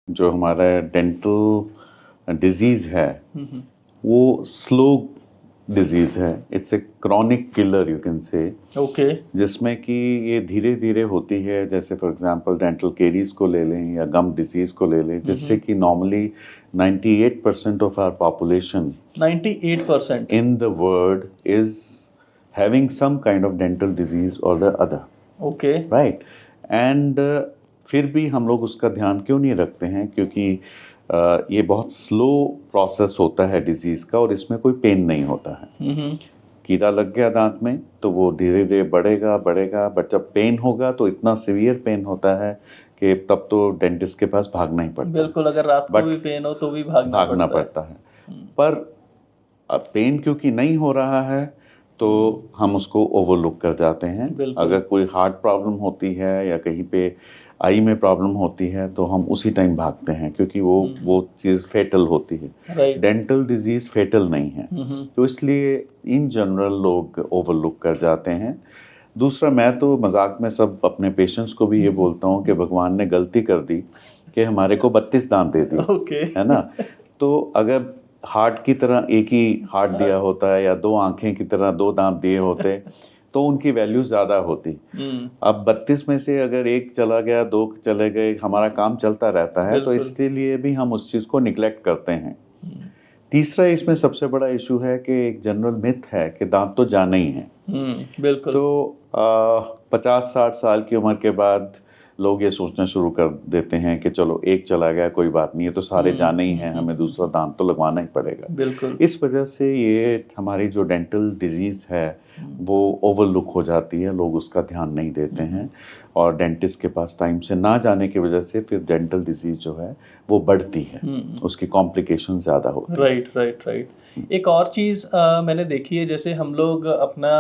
जो हमारा dental disease है वो स्लो डिजीज़ है। It's a chronic killer you can say. Okay. जिसमें कि ये धीरे धीरे होती है। जैसे फॉर एग्जांपल डेंटल केरीज को ले लें या गम डिजीज को ले लें, जिससे कि normally 98% of our population 98% in the world is having some kind of dental disease और the other. Okay. Right. And फिर भी हम लोग उसका ध्यान क्यों नहीं रखते हैं? क्योंकि ये बहुत स्लो प्रोसेस होता है डिजीज़ का, और इसमें कोई पेन नहीं होता है। कीड़ा लग गया दांत में तो वो धीरे धीरे बढ़ेगा बढ़ेगा, बट जब पेन होगा तो इतना सिवियर पेन होता है कि तब तो डेंटिस्ट के पास भागना ही पड़ता है। बिल्कुल, अगर रात को भी पेन हो तो भी भागना पड़ता है। पर अब पेन क्योंकि नहीं हो रहा है तो हम उसको ओवरलुक कर जाते हैं। अगर कोई हार्ट प्रॉब्लम होती है या कहीं पे आई में प्रॉब्लम होती है तो हम उसी टाइम भागते हैं, क्योंकि वो चीज़ फेटल होती है। डेंटल डिजीज फेटल नहीं है, तो इसलिए इन जनरल लोग ओवरलुक कर जाते हैं। दूसरा, मैं तो मजाक में सब अपने पेशेंट्स को भी ये बोलता हूँ कि भगवान ने गलती कर दी कि हमारे को 32 दांत दे दिए, है ना। तो अगर हार्ट की तरह एक ही हार्ट दिया होता है या दो आंखें की तरह दो दांत दिए होते तो उनकी वैल्यू ज़्यादा होती। अब 32 में से अगर एक चला गया, दो चले गए, हमारा काम चलता रहता है, तो इसलिए भी हम उस चीज़ को निगलेक्ट करते हैं। तीसरा, इसमें सबसे बड़ा इशू है कि एक जनरल मिथ है कि दांत तो जाने ही हैं। बिल्कुल। तो 50-60 साल की उम्र के बाद लोग ये सोचना शुरू कर देते हैं कि चलो एक चला गया कोई बात नहीं है, तो सारे जाने ही हैं, हमें दूसरा दांत तो लगवाना ही पड़ेगा। बिल्कुल। इस वजह से ये हमारी जो डेंटल डिजीज़ है वो ओवरलुक हो जाती है, लोग उसका ध्यान नहीं देते हैं, और डेंटिस्ट के पास टाइम से ना जाने की वजह से फिर डेंटल डिजीज़ जो है वो बढ़ती है, उसकी कॉम्प्लिकेशन ज़्यादा होती है। राइट। एक और चीज़ मैंने देखी है, जैसे हम लोग अपना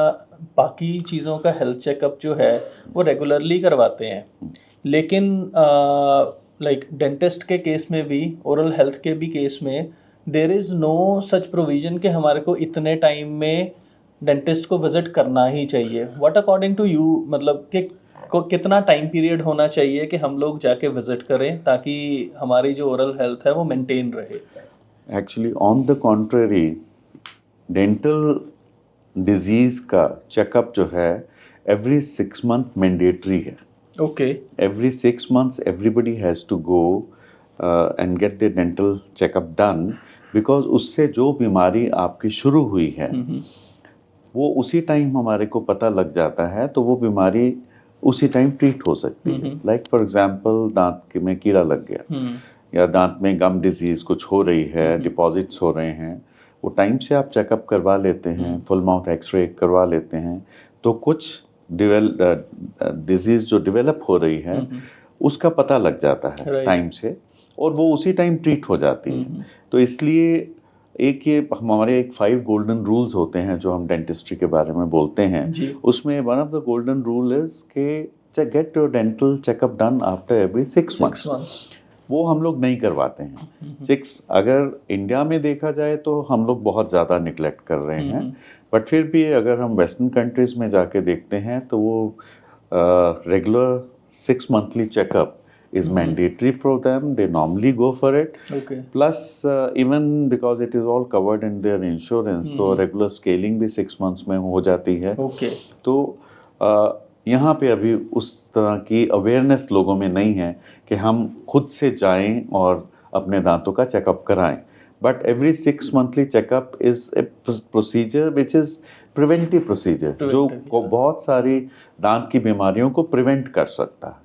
बाकी चीज़ों का हेल्थ चेकअप जो है वो रेगुलरली करवाते हैं, लेकिन लाइक डेंटिस्ट के केस में भी, ओरल हेल्थ के भी केस में, there is no such provision कि हमारे को इतने टाइम में डेंटिस्ट को विजिट करना ही चाहिए। व्हाट अकॉर्डिंग टू यू, मतलब कि कितना टाइम पीरियड होना चाहिए कि हम लोग जाके विजिट करें ताकि हमारी जो ओरल हेल्थ है वो मेंटेन रहे? Actually on the contrary, dental disease का चेकअप जो है एवरी 6 मंथ मैंडेटरी है। Okay. Every 6 months everybody has to go and get their dental checkup done, because उससे जो बीमारी आपकी शुरू हुई है वो उसी टाइम हमारे को पता लग जाता है, तो वो बीमारी उसी टाइम ट्रीट हो सकती है। लाइक फॉर एग्जांपल, दांत में कीड़ा लग गया या दांत में गम डिजीज कुछ हो रही है, डिपॉजिट्स हो रहे हैं, वो टाइम से आप चेकअप करवा लेते हैं, फुल माउथ एक्सरे करवा लेते हैं, तो कुछ डिजीज जो डेवलप हो रही है उसका पता लग जाता है टाइम से, और वो उसी टाइम ट्रीट हो जाती है। तो इसलिए एक ये हमारे 5 गोल्डन रूल्स होते हैं जो हम डेंटिस्ट्री के बारे में बोलते हैं। उसमें one of the golden rule is के get your dental checkup done after every 6 months. वो हम लोग नहीं करवाते हैं। अगर इंडिया में देखा जाए तो हम लोग बहुत ज़्यादा निगलेक्ट कर रहे हैं, बट फिर भी अगर हम वेस्टर्न कंट्रीज़ में जाके देखते हैं तो वो regular 6 monthly checkup is mandatory for them. They normally go for it. Okay. Plus, even because it is all covered in their insurance, तो regular scaling भी 6 months में हो जाती है। Okay. तो यहाँ पे अभी उस तरह की अवेयरनेस लोगों में नहीं है कि हम खुद से जाएं और अपने दांतों का चेकअप कराएं। But every 6 monthly checkup is a procedure which is preventive procedure, जो बहुत सारी दांत की बीमारियों को प्रिवेंट कर सकता है।